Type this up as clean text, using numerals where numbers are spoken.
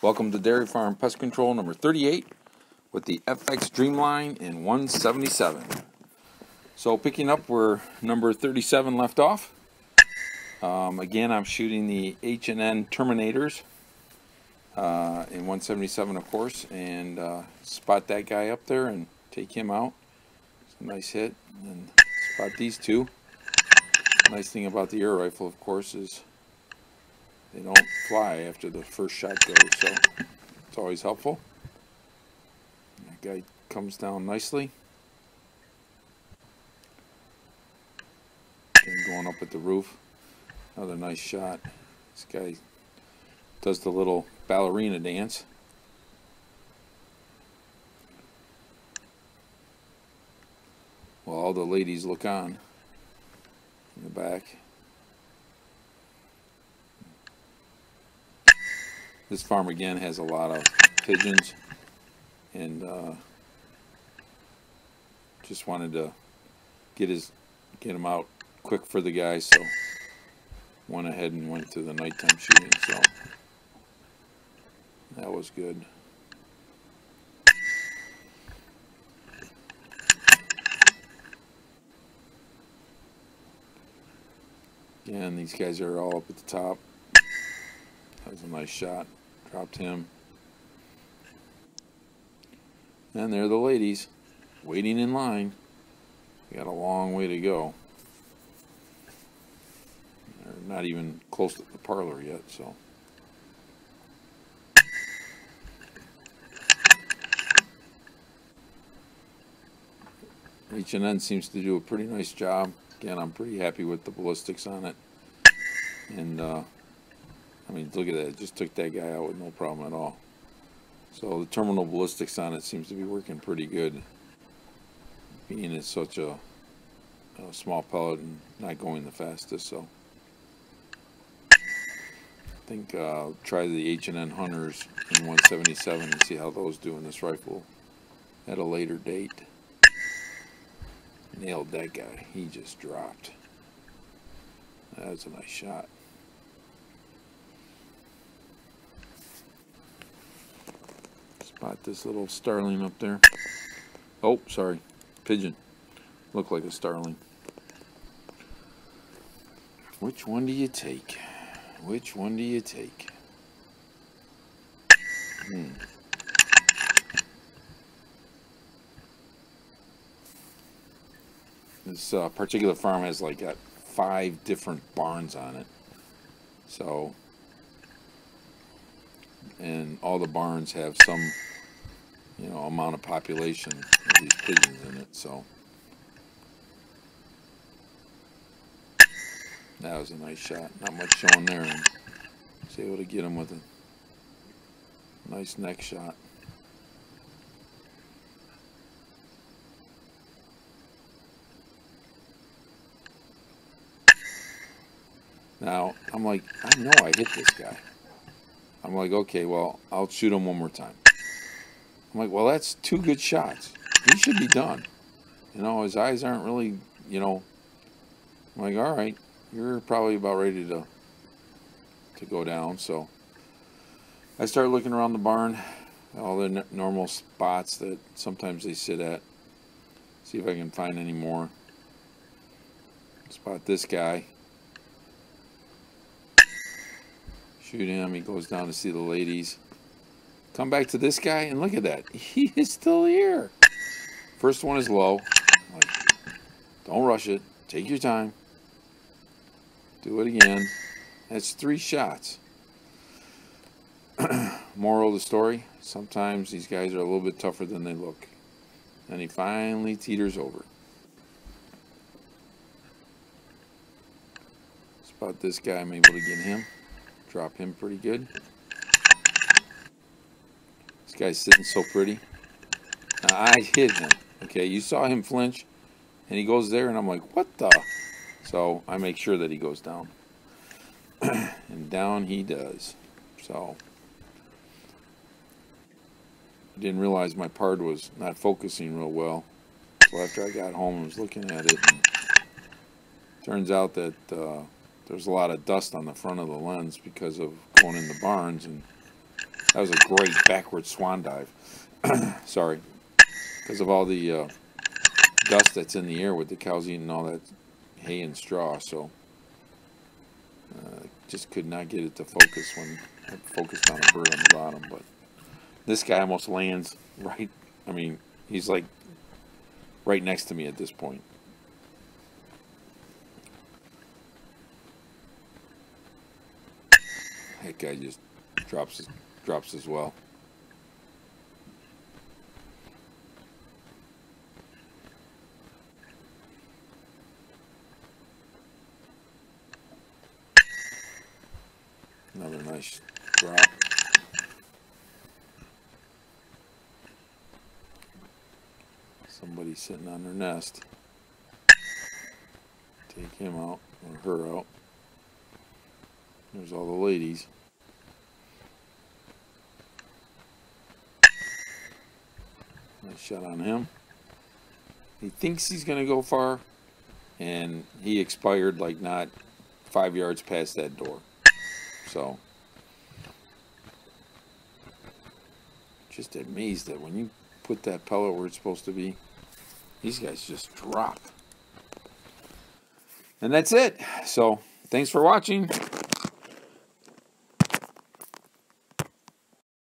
Welcome to Dairy Farm Pest Control number 38 with the FX Dreamline in 177. So picking up where number 37 left off. Again, I'm shooting the H&N Terminators in 177, of course, and spot that guy up there and take him out. It's a nice hit. And spot these two. Nice thing about the air rifle, of course, is they don't fly after the first shot goes, so it's always helpful. That guy comes down nicely. And going up at the roof. Another nice shot. This guy does the little ballerina dance. While all the ladies look on in the back. This farm again has a lot of pigeons, and just wanted to get him out quick for the guys, so went ahead and went to the nighttime shooting. So that was good. Again, these guys are all up at the top. That was a nice shot. Dropped him. And there are the ladies waiting in line. We got a long way to go. They're not even close to the parlor yet, so. H&N seems to do a pretty nice job. Again, I'm pretty happy with the ballistics on it. And I mean, look at that. It just took that guy out with no problem at all. So the terminal ballistics on it seems to be working pretty good, being it's such a small pellet and not going the fastest. So I think I'll try the H&N Hunters in 177 and see how those do in this rifle at a later date. Nailed that guy. He just dropped. That was a nice shot. Spot this little starling up there. Oh, sorry. Pigeon. Looked like a starling. Which one do you take? Which one do you take? This particular farm has like got 5 different barns on it. So, and all the barns have some, amount of population of these pigeons in it. So that was a nice shot. Not much showing there, and was able to get him with a nice neck shot. Now, I'm like, I know I hit this guy. I'm like, okay, well, I'll shoot him one more time. I'm like, well, that's 2 good shots. He should be done. His eyes aren't really, I'm like, all right, you're probably about ready to go down. So I start looking around the barn, all the normal spots that sometimes they sit at. See if I can find any more. Spot this guy. Shoot him, he goes down to see the ladies. Come back to this guy, and look at that. He is still here. First one is low. Like, don't rush it. Take your time. Do it again. That's 3 shots. Moral of the story, sometimes these guys are a little bit tougher than they look. And he finally teeters over. Spot this guy, I'm able to get him. Drop him pretty good. This guy's sitting so pretty. Now, I hit him. Okay, you saw him flinch, and he goes there, and I'm like, what the? So I make sure that he goes down. And down he does. So I didn't realize my pard was not focusing real well. So after I got home, I was looking at it, and turns out that there's a lot of dust on the front of the lens because of going in the barns, and That was a great backward swan dive. Sorry. Because of all the dust that's in the air with the cows eating all that hay and straw, so just could not get it to focus when I focused on a bird on the bottom. But this guy almost lands right, I mean, he's like right next to me at this point. That guy just drops as well. Another nice drop. Somebody sitting on their nest. Take him out, or her out. There's all the ladies. Nice shot on him. He thinks he's going to go far, and he expired like not 5 yards past that door. So, just amazed that when you put that pellet where it's supposed to be, these guys just drop. And that's it. So, thanks for watching.